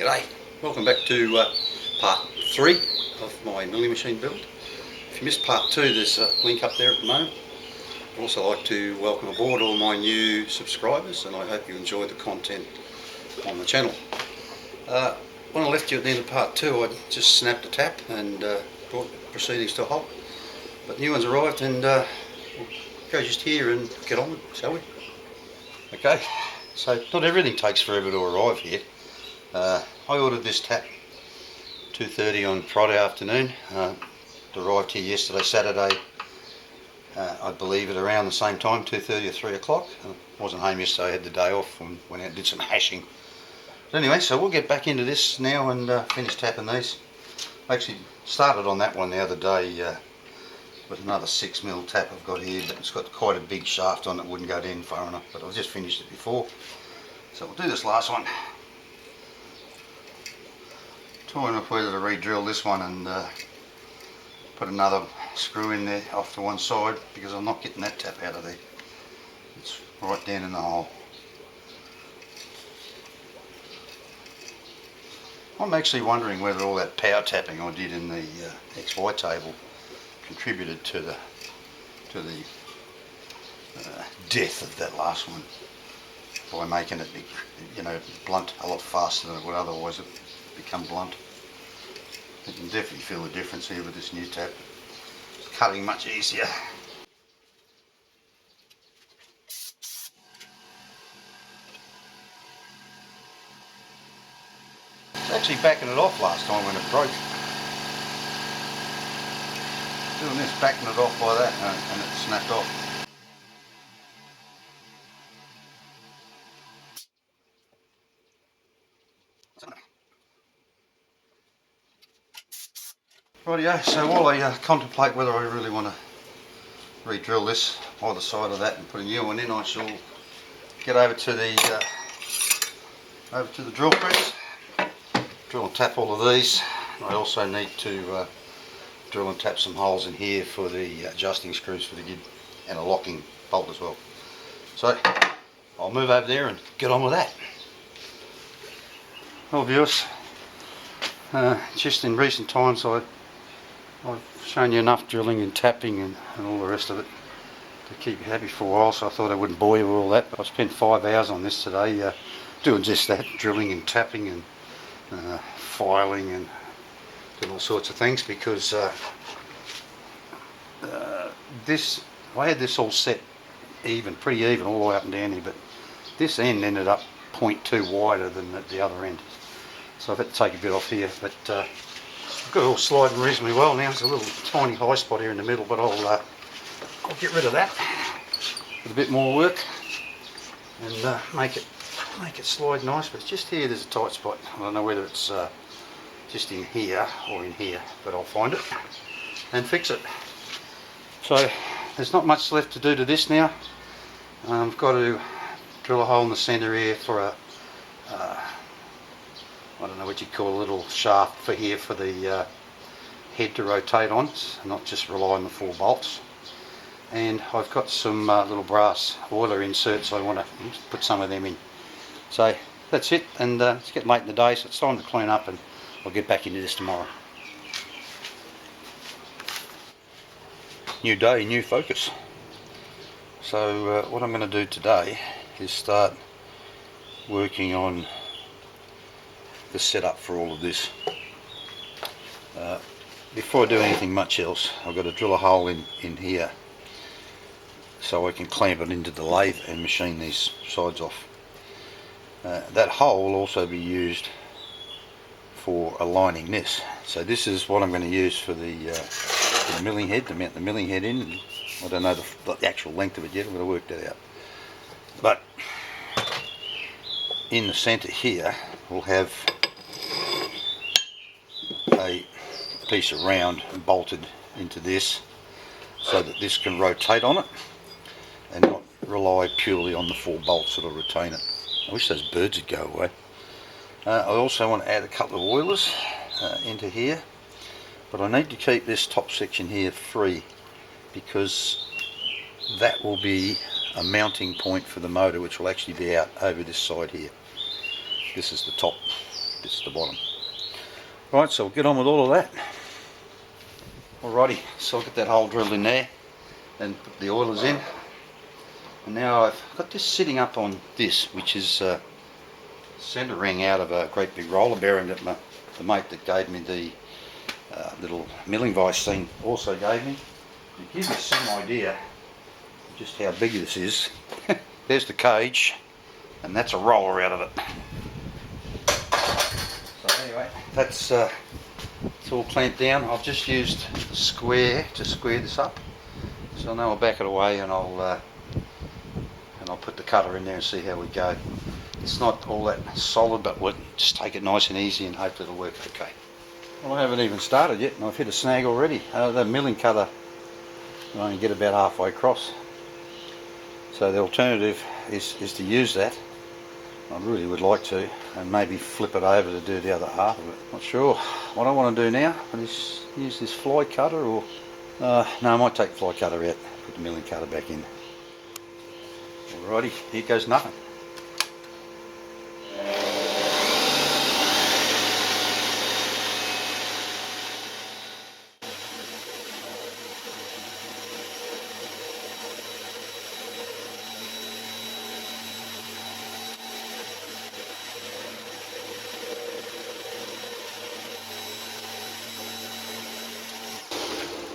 G'day, welcome back to part 3 of my milling machine build. If you missed part 2, there's a link up there at the moment. I'd also like to welcome aboard all my new subscribers, and I hope you enjoy the content on the channel. When I left you at the end of part 2, I just snapped a tap and brought proceedings to a halt. But new ones arrived, and we'll go just here and get on with it, shall we? Okay, so not everything takes forever to arrive here. I ordered this tap 2:30 on Friday afternoon. It arrived here yesterday, Saturday, I believe at around the same time, 2:30 or 3 o'clock. I wasn't home yesterday, I had the day off and went out and did some hashing. But anyway, so we'll get back into this now and finish tapping these. I actually started on that one the other day with another 6mm tap I've got here, but it's got quite a big shaft on it, wouldn't go down far enough, but I've just finished it before. So we'll do this last one. Toying up whether to re-drill this one and put another screw in there off to one side, because I'm not getting that tap out of there. It's right down in the hole. I'm actually wondering whether all that power tapping I did in the XY table contributed to the death of that last one by making it, you know, blunt a lot faster than it would otherwise have become blunt. You can definitely feel the difference here with this new tap. It's cutting much easier. It's actually backing it off last time when it broke. Doing this, backing it off by that, and it snapped off. Rightio, so while I contemplate whether I really want to re-drill this either side of that and put a new one in, I shall get over to the drill press, drill and tap all of these. I also need to drill and tap some holes in here for the adjusting screws for the gib and a locking bolt as well. So I'll move over there and get on with that. Well viewers, just in recent times I've shown you enough drilling and tapping and all the rest of it to keep you happy for a while, so I thought I wouldn't bore you with all that. But I spent 5 hours on this today doing just that, drilling and tapping and filing and doing all sorts of things, because I had this all set even, pretty even all the way up and down here, but this end ended up 0.2 wider than the other end, so I've had to take a bit off here, but I've got it all sliding reasonably well now. There's a little tiny high spot here in the middle, but I'll get rid of that with a bit more work and make it slide nice. But just here there's a tight spot. I don't know whether it's just in here or in here, but I'll find it and fix it. So there's not much left to do to this now. I've got to drill a hole in the centre here for a I don't know what you call a little shaft for here for the head to rotate on, not just rely on the 4 bolts. And I've got some little brass oiler inserts, I want to put some of them in. So that's it, and it's getting late in the day, so it's time to clean up, and I'll get back into this tomorrow. New day, new focus. So what I'm going to do today is start working on the setup for all of this. Before I do anything much else, I've got to drill a hole in here so I can clamp it into the lathe and machine these sides off. That hole will also be used for aligning this. So this is what I'm going to use for the milling head, to mount the milling head in. I don't know the actual length of it yet, I'm going to work that out. But in the centre here we'll have a piece of round bolted into this so that this can rotate on it and not rely purely on the 4 bolts that will retain it. I wish those birds would go away. I also want to add a couple of oilers into here, but I need to keep this top section here free, because that will be a mounting point for the motor, which will actually be out over this side here. This is the top bits at the bottom. Right, so we'll get on with all of that. Alrighty, so I'll get that hole drilled in there and put the oilers in. And now I've got this sitting up on this, which is a centre ring out of a great big roller bearing that the mate that gave me the little milling vise thing also gave me. To give you some idea of just how big this is, there's the cage, and that's a roller out of it. So anyway, that's it's all clamped down. I've just used the square to square this up. So now I'll back it away and I'll put the cutter in there and see how we go. It's not all that solid, but we'll just take it nice and easy and hope it'll work okay. Well, I haven't even started yet and I've hit a snag already. The milling cutter I only get about halfway across. So the alternative is to use that. I really would like to, and maybe flip it over to do the other half of it. Not sure what I want to do now. Use this fly cutter or... no, I might take the fly cutter out, put the milling cutter back in. Alrighty, here goes nothing.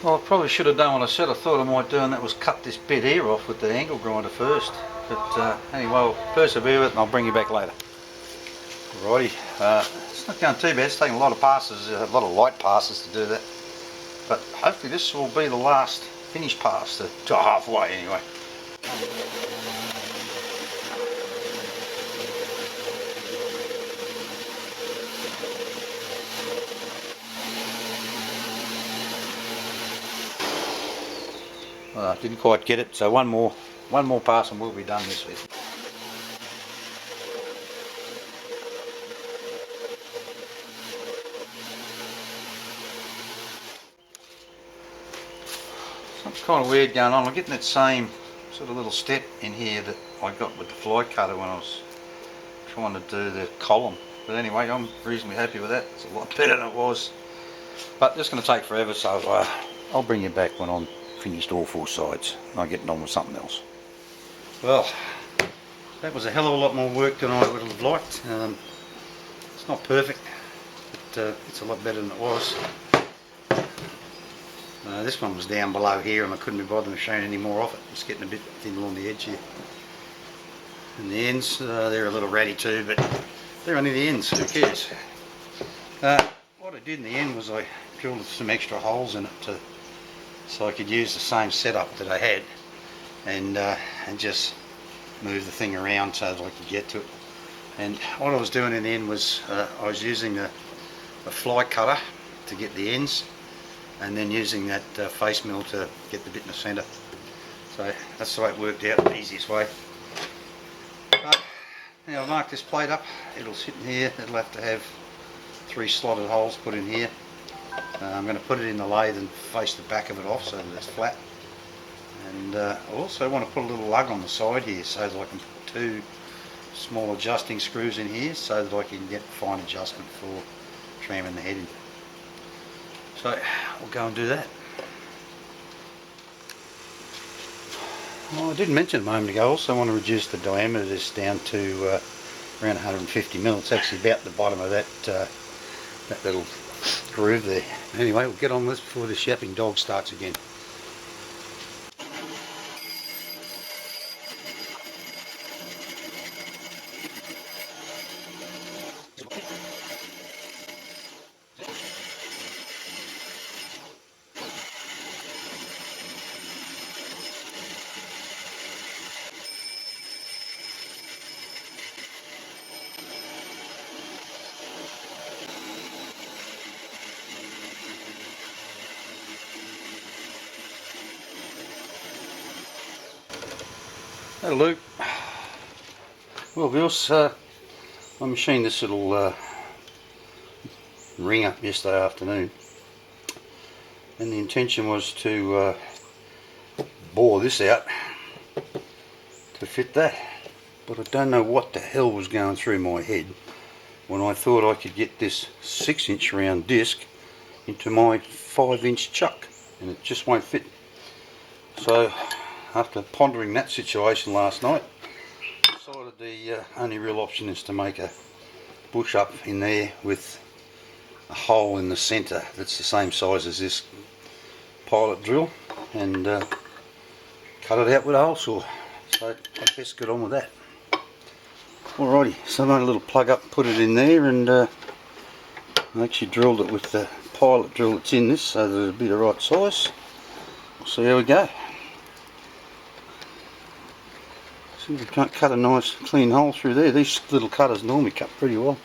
Well, I probably should have done what I said I thought I might do, and that was cut this bit here off with the angle grinder first. But anyway, I'll persevere with it and I'll bring you back later. Alrighty, it's not going too bad. It's taking a lot of passes, a lot of light passes to do that. But hopefully this will be the last finished pass to halfway anyway. Didn't quite get it, so one more pass and we'll be done this week. Something's kind of weird going on. I'm getting that same sort of little step in here that I got with the fly cutter when I was trying to do the column. But anyway, I'm reasonably happy with that. It's a lot better than it was. But it's going to take forever, so I'll bring you back when I'm finished all four sides and I'm getting on with something else. Well, that was a hell of a lot more work than I would have liked. It's not perfect, but it's a lot better than it was. This one was down below here and I couldn't be bothered to show any more of it. It's getting a bit thin along the edge here. And the ends, they're a little ratty too, but they're only the ends, who cares? What I did in the end was I drilled some extra holes in it so I could use the same setup that I had and just move the thing around so that I could get to it. And what I was doing in the end was I was using a fly cutter to get the ends and then using that face mill to get the bit in the centre. So that's the way it worked out, the easiest way. Now I'll mark this plate up, it'll sit in here, it'll have to have 3 slotted holes put in here. I'm going to put it in the lathe and face the back of it off so that it's flat. And I also want to put a little lug on the side here so that I can put 2 small adjusting screws in here so that I can get fine adjustment for tramming the head in. So we'll go and do that. Well, I did mention a moment ago, I also want to reduce the diameter of this down to around 150 mil. It's actually about the bottom of that little groove there. Anyway, we'll get on with this before this yapping dog starts again. That'll do. Well, Bills, I machined this little ring up yesterday afternoon, and the intention was to bore this out to fit that, but I don't know what the hell was going through my head when I thought I could get this 6-inch round disc into my 5-inch chuck, and it just won't fit. So after pondering that situation last night, I decided the only real option is to make a bush up in there with a hole in the centre that's the same size as this pilot drill, and cut it out with a hole saw. So I best get on with that. Alrighty, so I made a little plug up, put it in there, and I actually drilled it with the pilot drill that's in this so that it'll be the right size. We'll see how we go. See if we can't cut a nice clean hole through there. These little cutters normally cut pretty well.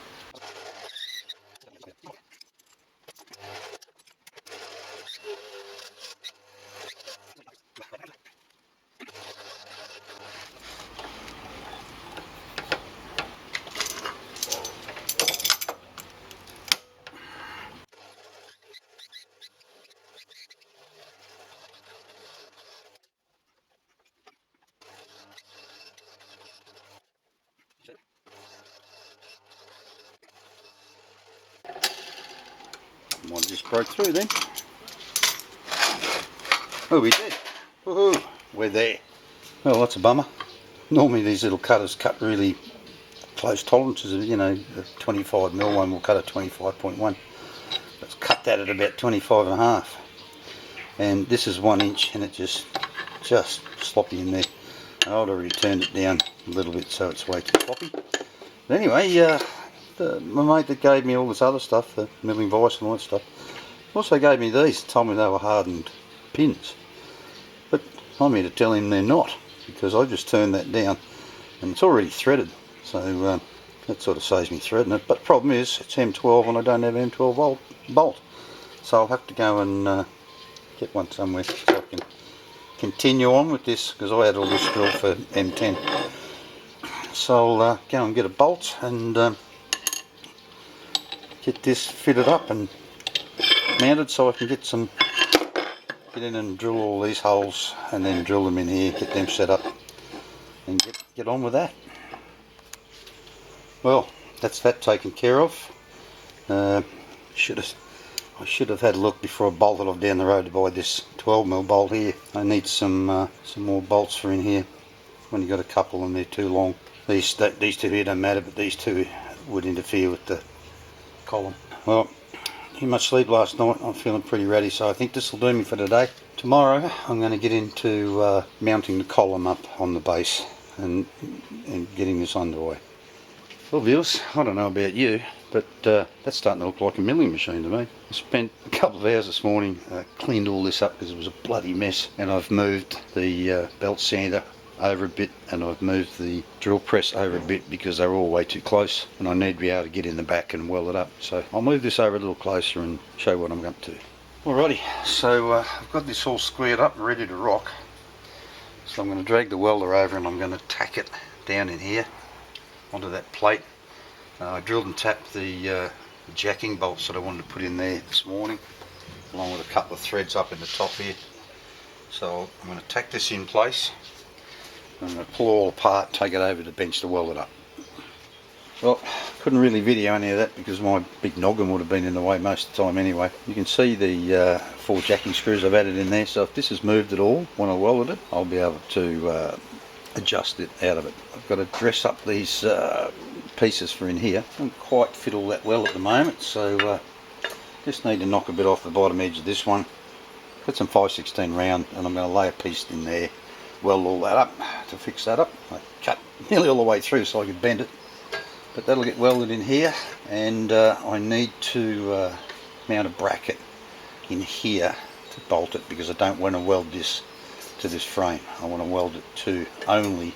One just broke through then. Oh, we did. Woohoo! We're there. Well, that's a bummer. Normally these little cutters cut really close tolerances. You know, the 25mm one will cut at 25.1. Let's cut that at about 25.5. And this is 1 inch, and it just sloppy in there. I'd already turned it down a little bit, so it's way too sloppy. But anyway, my mate that gave me all this other stuff, the milling vise and all that stuff, also gave me these, told me they were hardened pins. But I'm here to tell him they're not, because I just turned that down and it's already threaded. So that sort of saves me threading it. But the problem is it's M12 and I don't have M12 bolt. So I'll have to go and get one somewhere so I can continue on with this, because I had all this drill for M10. So I'll go and get a bolt and get this fitted up and mounted so I can get in and drill all these holes and then drill them in here, get them set up and get on with that. Well, that's that taken care of. I should have had a look before I bolted off down the road to buy this 12mm bolt here. I need some more bolts for in here. I've only got a couple and they're too long. These two here don't matter, but these two would interfere with the column. Well, too much sleep last night. I'm feeling pretty ready, so I think this will do me for today. Tomorrow I'm going to get into mounting the column up on the base and getting this underway. Well viewers, I don't know about you, but that's starting to look like a milling machine to me. I spent a couple of hours this morning, cleaned all this up because it was a bloody mess, and I've moved the belt sander over a bit, and I've moved the drill press over a bit because they're all way too close and I need to be able to get in the back and weld it up. So I'll move this over a little closer and show what I'm up to. Alrighty, so I've got this all squared up and ready to rock. So I'm going to drag the welder over and I'm going to tack it down in here onto that plate. I drilled and tapped the jacking bolts that I wanted to put in there this morning, along with a couple of threads up in the top here. So I'm going to tack this in place. I'm going to pull all apart, take it over to the bench to weld it up. Well, couldn't really video any of that because my big noggin would have been in the way most of the time anyway. You can see the 4 jacking screws I've added in there, so if this is moved at all when I welded it, I'll be able to adjust it out of it. I've got to dress up these pieces for in here. I don't quite fit all that well at the moment, so just need to knock a bit off the bottom edge of this one. Put some 5/16 round and I'm going to lay a piece in there, weld all that up to fix that up. I cut nearly all the way through so I could bend it, but that'll get welded in here, and I need to mount a bracket in here to bolt it because I don't want to weld this to this frame. I want to weld it only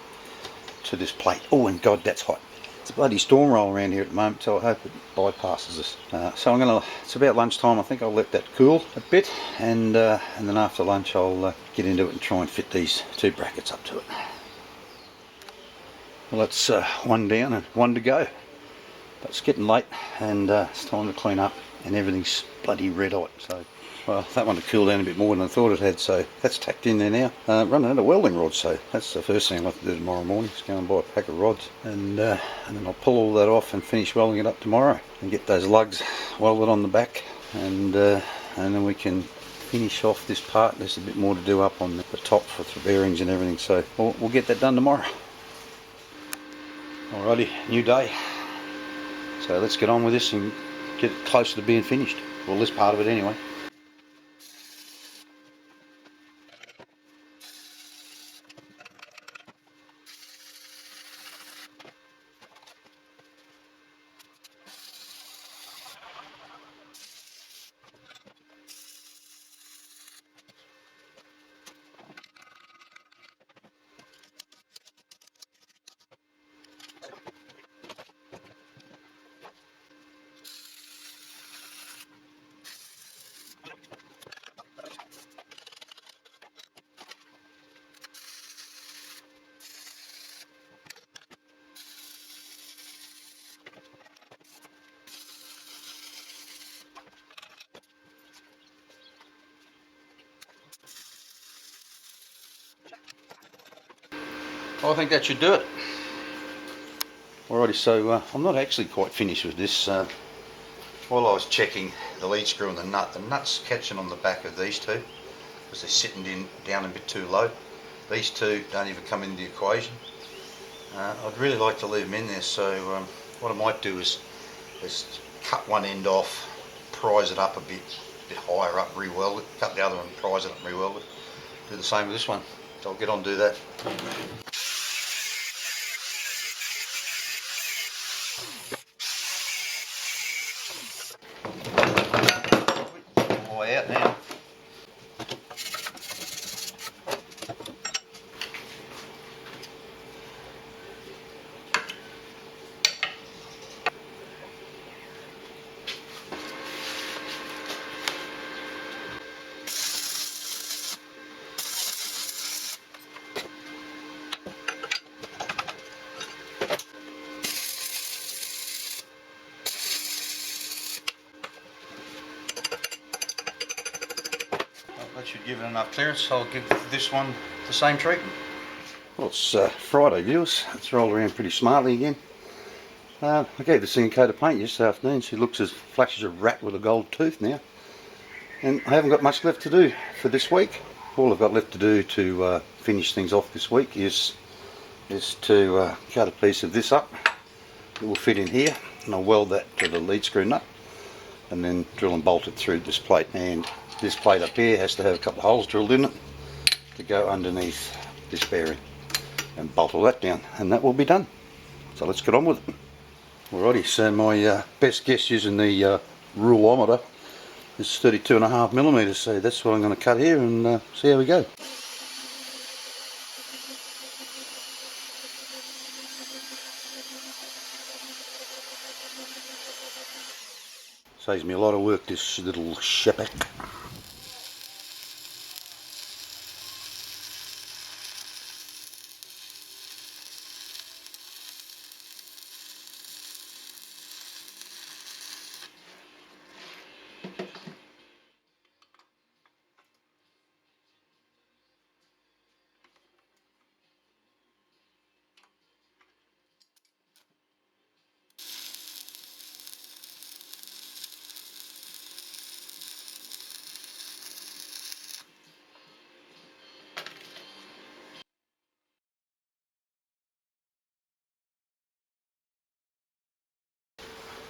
to this plate. Oh, and God, that's hot. It's a bloody storm roll around here at the moment, so I hope it bypasses us. So I'm going to, it's about lunchtime, I think I'll let that cool a bit, and then after lunch I'll get into it and try and fit these 2 brackets up to it. Well, that's one down and one to go. But it's getting late and it's time to clean up, and everything's bloody red hot, so Well, that one had cooled down a bit more than I thought it had, so that's tacked in there now. Running out of welding rods, so that's the first thing I'll have to do tomorrow morning, is go and buy a pack of rods, and then I'll pull all that off and finish welding it up tomorrow, and get those lugs welded on the back, and then we can finish off this part. There's a bit more to do up on the top for the bearings and everything, so we'll get that done tomorrow. Alrighty, new day. So let's get on with this and get it closer to being finished. Well, this part of it anyway. I think that should do it. Alrighty, so I'm not actually quite finished with this. While I was checking the lead screw and the nut's catching on the back of these two because they're sitting down a bit too low. These two don't even come into the equation. I'd really like to leave them in there, so what I might do is cut one end off, prise it up a bit higher up, re-weld it, cut the other one, prise it up and re-weld it. Do the same with this one. So I'll get on and do that. All the way out now. That should give it enough clearance. I'll give this one the same treatment. Well, it's Friday, viewers. It's rolled around pretty smartly again. I gave this thing a coat of paint yesterday afternoon. She looks as flash as a rat with a gold tooth now. And I haven't got much left to do for this week. All I've got left to do to finish things off this week is to cut a piece of this up. It will fit in here, and I'll weld that to the lead screw nut, and then drill and bolt it through this plate. And this plate up here has to have a couple of holes drilled in it to go underneath this bearing, and bolt all that down, and that will be done. So let's get on with it. Alrighty, so my best guess using the ruleometer is 32.5mm, so that's what I'm going to cut here and see how we go. Saves me a lot of work, this little shepherd.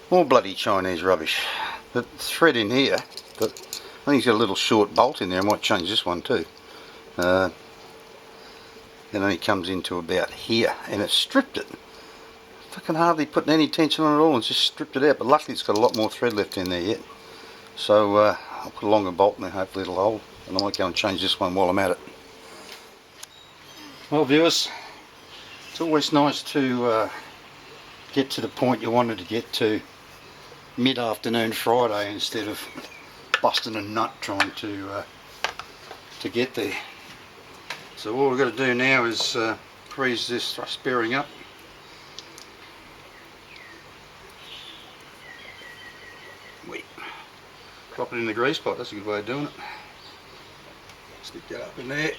More bloody Chinese rubbish. The thread in here, but I think it's got a little short bolt in there. I might change this one too. It only comes into about here, and it's stripped it. Fucking hardly putting any tension on it at all, and just stripped it out. But luckily it's got a lot more thread left in there yet. So I'll put a longer bolt in there, hopefully it'll hold. And I might go and change this one while I'm at it. Well, viewers, it's always nice to get to the point you wanted to get to mid-afternoon Friday instead of busting a nut trying to get there. So all we've got to do now is freeze this thrust bearing up. drop it in the grease pot. That's a good way of doing it. Stick that up in there.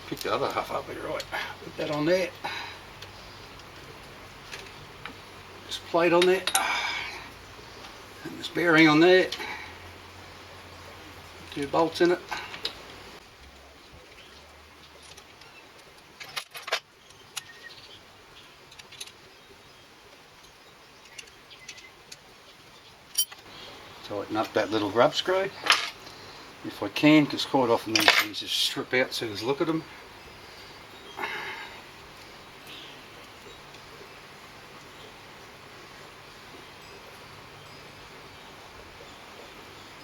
Pick the other half up here, right. Put that on there. This plate on there. And this bearing on there. 2 bolts in it. Tighten up that little grub screw if I can, because quite often these things just strip out as soon as I look at them.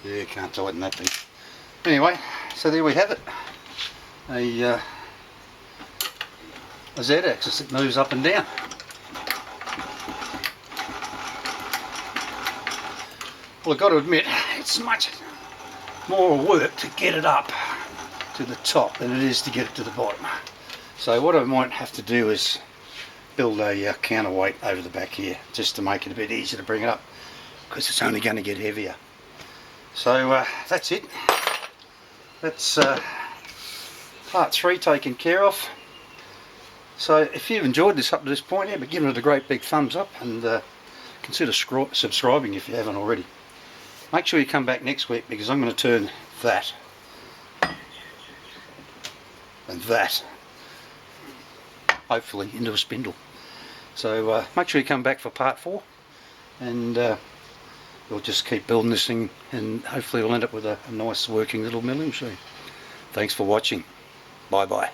Yeah, can't tighten that thing. Anyway, so there we have it. A Z-axis that moves up and down. Well, I've got to admit, it's much more work to get it up to the top than it is to get it to the bottom. So what I might have to do is build a counterweight over the back here, just to make it a bit easier to bring it up, because it's only going to get heavier. So that's it. That's part 3 taken care of. So if you've enjoyed this up to this point, but giving it a great big thumbs up, and consider subscribing if you haven't already. Make sure you come back next week, because I'm going to turn that and that hopefully into a spindle. So make sure you come back for part 4, and we'll just keep building this thing, and hopefully we'll end up with a nice working little milling machine. Thanks for watching. Bye bye.